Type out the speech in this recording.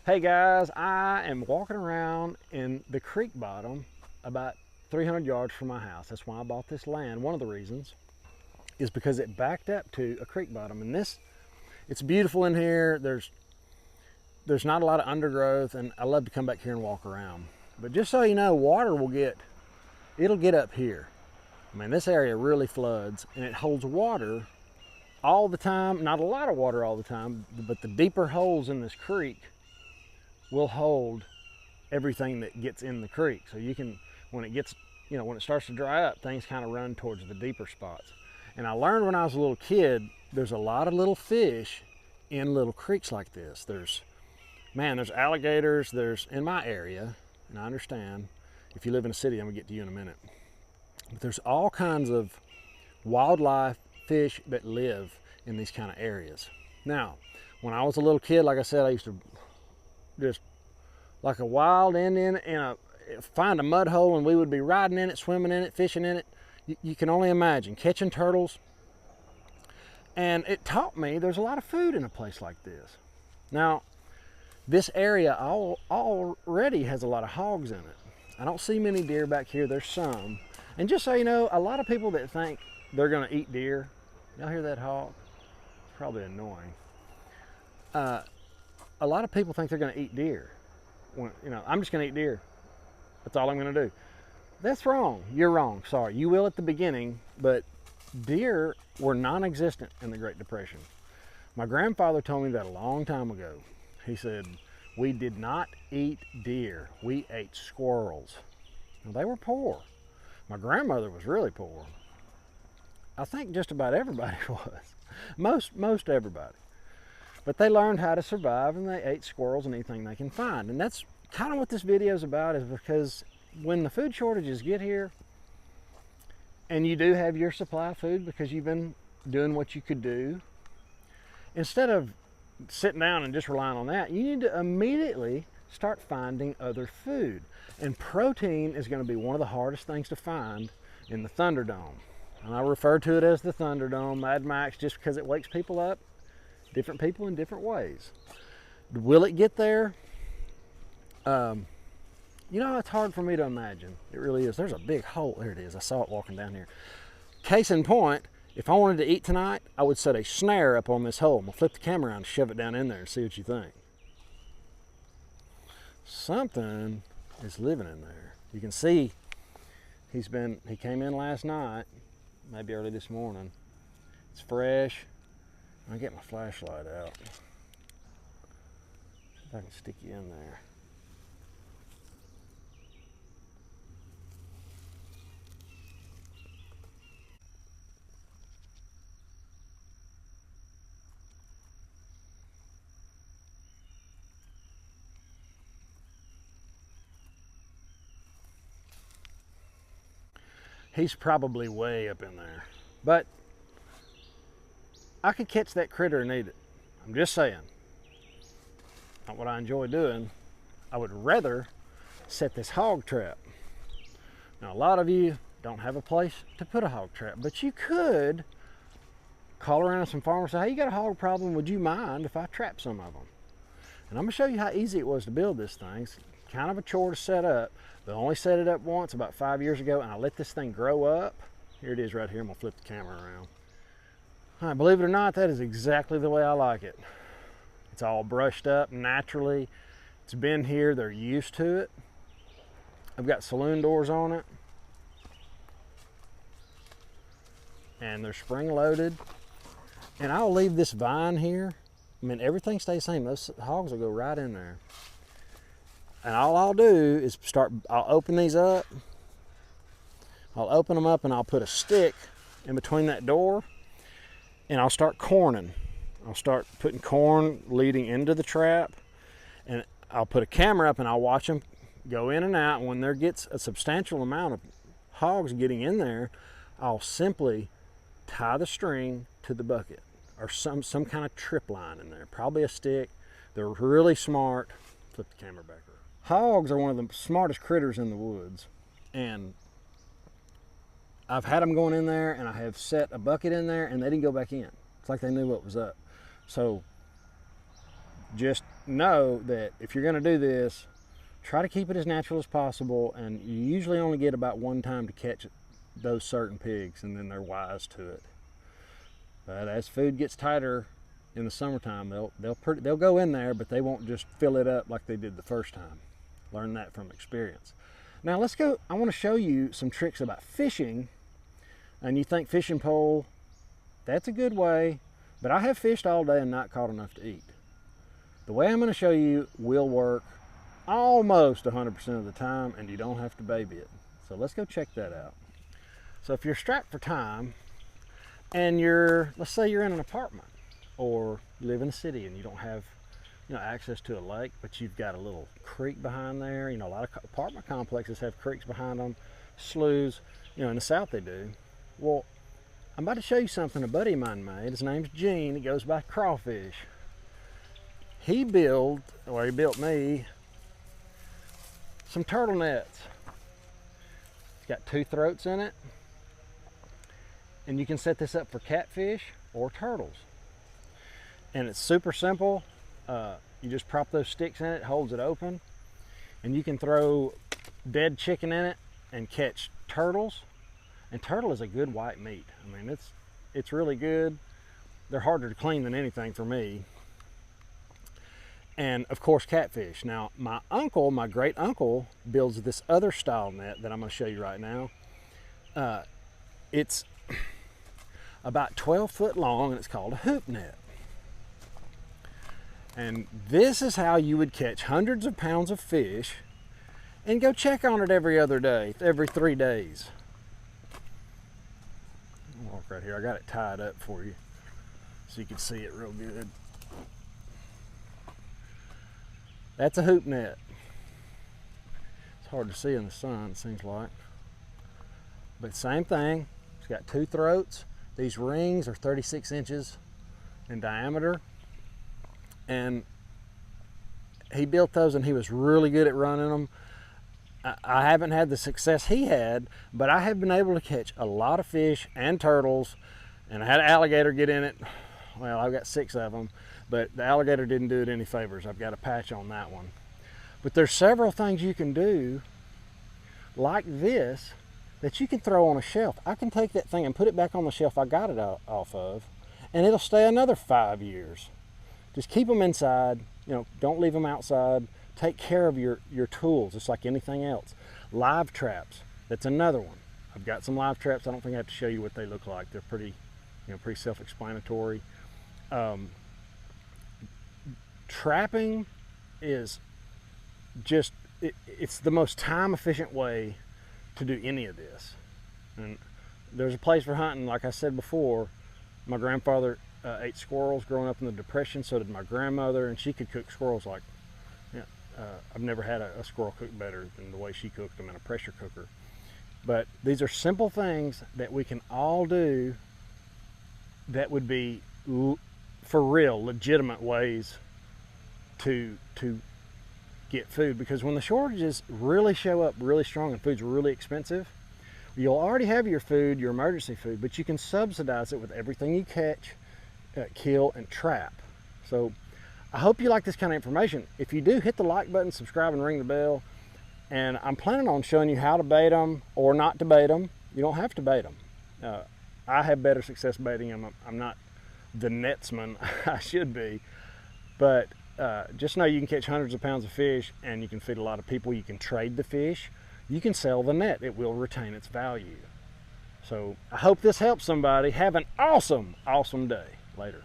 Hey guys, I am walking around in the creek bottom about 300 yards from my house. That's why I bought this land. One of the reasons is because it backed up to a creek bottom, and it's beautiful in here. There's not a lot of undergrowth, and I love to come back here and walk around. But just so you know, water it'll get up here. I mean, this area really floods, and it holds water all the time. Not a lot of water all the time, but the deeper holes in this creek will hold everything that gets in the creek. So you can, when it starts to dry up, things kind of run towards the deeper spots. And I learned when I was a little kid, there's a lot of little fish in little creeks like this. There's alligators, in my area, and I understand, if you live in a city, I'm gonna get to you in a minute. But there's all kinds of wildlife, fish that live in these kind of areas. Now, when I was a little kid, like I said, I used to just like a wild Indian find a mud hole, and we would be riding in it, swimming in it, fishing in it. You can only imagine catching turtles. And it taught me there's a lot of food in a place like this. Now, this area already has a lot of hogs in it. I don't see many deer back here. There's some. And just so you know, a lot of people that think they're gonna eat deer, y'all hear that hawk? It's probably annoying. A lot of people think they're going to eat deer. I'm just going to eat deer. That's all I'm going to do. That's wrong. You're wrong. Sorry. You will at the beginning, but deer were non-existent in the Great Depression. My grandfather told me that a long time ago. He said, we did not eat deer. We ate squirrels. Now, they were poor. My grandmother was really poor. I think just about everybody was. Most everybody. But they learned how to survive, and they ate squirrels and anything they can find. And that's kind of what this video is about, is because when the food shortages get here, and you do have your supply of food because you've been doing what you could do, instead of sitting down and just relying on that, you need to immediately start finding other food. And protein is going to be one of the hardest things to find in the Thunderdome. And I refer to it as the Thunderdome, Mad Max, just because it wakes people up. Different people in different ways. Will it get there? It's hard for me to imagine. It really is. There's a big hole. There it is. I saw it walking down here. Case in point, if I wanted to eat tonight, I would set a snare up on this hole. I'm gonna flip the camera around and shove it down in there and see what you think. Something is living in there. You can see he came in last night, maybe early this morning. It's fresh. I'll get my flashlight out. See if I can stick you in there. He's probably way up in there, but I could catch that critter and eat it. I'm just saying. Not what I enjoy doing. I would rather set this hog trap. Now, a lot of you don't have a place to put a hog trap, but you could call around some farmers and say, hey, you got a hog problem, would you mind if I trap some of them? And I'm gonna show you how easy it was to build this thing. It's kind of a chore to set up. They only set it up once about 5 years ago, and I let this thing grow up. Here it is right here. I'm gonna flip the camera around. All right, believe it or not, that is exactly the way I like it. It's all brushed up naturally. It's been here, they're used to it. I've got saloon doors on it. And they're spring loaded. And I'll leave this vine here. I mean, everything stays the same. Those hogs will go right in there. And all I'll do is I'll open these up. I'll open them up and I'll put a stick in between that door, and I'll start corning. I'll start putting corn leading into the trap, and I'll put a camera up and I'll watch them go in and out. And when there gets a substantial amount of hogs getting in there, I'll simply tie the string to the bucket, or some kind of trip line in there, probably a stick. They're really smart. Flip the camera back around. Hogs are one of the smartest critters in the woods, and I've had them going in there, and I have set a bucket in there, and they didn't go back in. It's like they knew what was up. So just know that if you're going to do this, try to keep it as natural as possible, and you usually only get about one time to catch those certain pigs, and then they're wise to it. But as food gets tighter in the summertime, they'll go in there, but they won't just fill it up like they did the first time. Learn that from experience. Now let's go. I want to show you some tricks about fishing. And you think fishing pole, that's a good way, but I have fished all day and not caught enough to eat. The way I'm going to show you will work almost 100% of the time, and you don't have to baby it. So let's go check that out. So if you're strapped for time, and let's say you're in an apartment, or you live in a city and you don't have, access to a lake, but you've got a little creek behind there. A lot of apartment complexes have creeks behind them, sloughs. In the South they do. Well, I'm about to show you something a buddy of mine made. His name's Gene. He goes by Crawfish. He built me some turtle nets. It's got 2 throats in it. And you can set this up for catfish or turtles. And it's super simple. You just prop those sticks in it, holds it open, and you can throw dead chicken in it and catch turtles. And turtle is a good white meat. I mean, it's really good. They're harder to clean than anything for me. And of course, catfish. Now, my great uncle builds this other style net that I'm going to show you right now. It's about 12 foot long, and it's called a hoop net. And this is how you would catch hundreds of pounds of fish, and go check on it every other day, every 3 days. I'll walk right here. I got it tied up for you so you can see it real good. That's a hoop net. It's hard to see in the sun, it seems like. But same thing. It's got 2 throats. These rings are 36 inches in diameter. And he built those, and he was really good at running them. I haven't had the success he had, but I have been able to catch a lot of fish and turtles, and I had an alligator get in it. Well, I've got 6 of them, but the alligator didn't do it any favors. I've got a patch on that one. But there's several things you can do like this that you can throw on a shelf. I can take that thing and put it back on the shelf I got it off of, and it'll stay another 5 years. Just keep them inside, don't leave them outside. Take care of your tools, just like anything else. Live traps, that's another one. I've got some live traps. I don't think I have to show you what they look like. They're pretty self-explanatory. Trapping is just, it's the most time-efficient way to do any of this. And there's a place for hunting, like I said before. My grandfather ate squirrels growing up in the Depression, so did my grandmother, and she could cook squirrels like, I've never had a squirrel cook better than the way she cooked them in a pressure cooker. But these are simple things that we can all do that would be, for real, legitimate ways to get food. Because when the shortages really show up really strong and food's really expensive, you'll already have your food, your emergency food, but you can subsidize it with everything you catch, kill, and trap. So I hope you like this kind of information. If you do, hit the like button, subscribe, and ring the bell. And I'm planning on showing you how to bait them or not to bait them. You don't have to bait them. I have better success baiting them. I'm not the netsman I should be. But just know you can catch hundreds of pounds of fish, and you can feed a lot of people. You can trade the fish. You can sell the net. It will retain its value. So I hope this helps somebody. Have an awesome, awesome day. Later.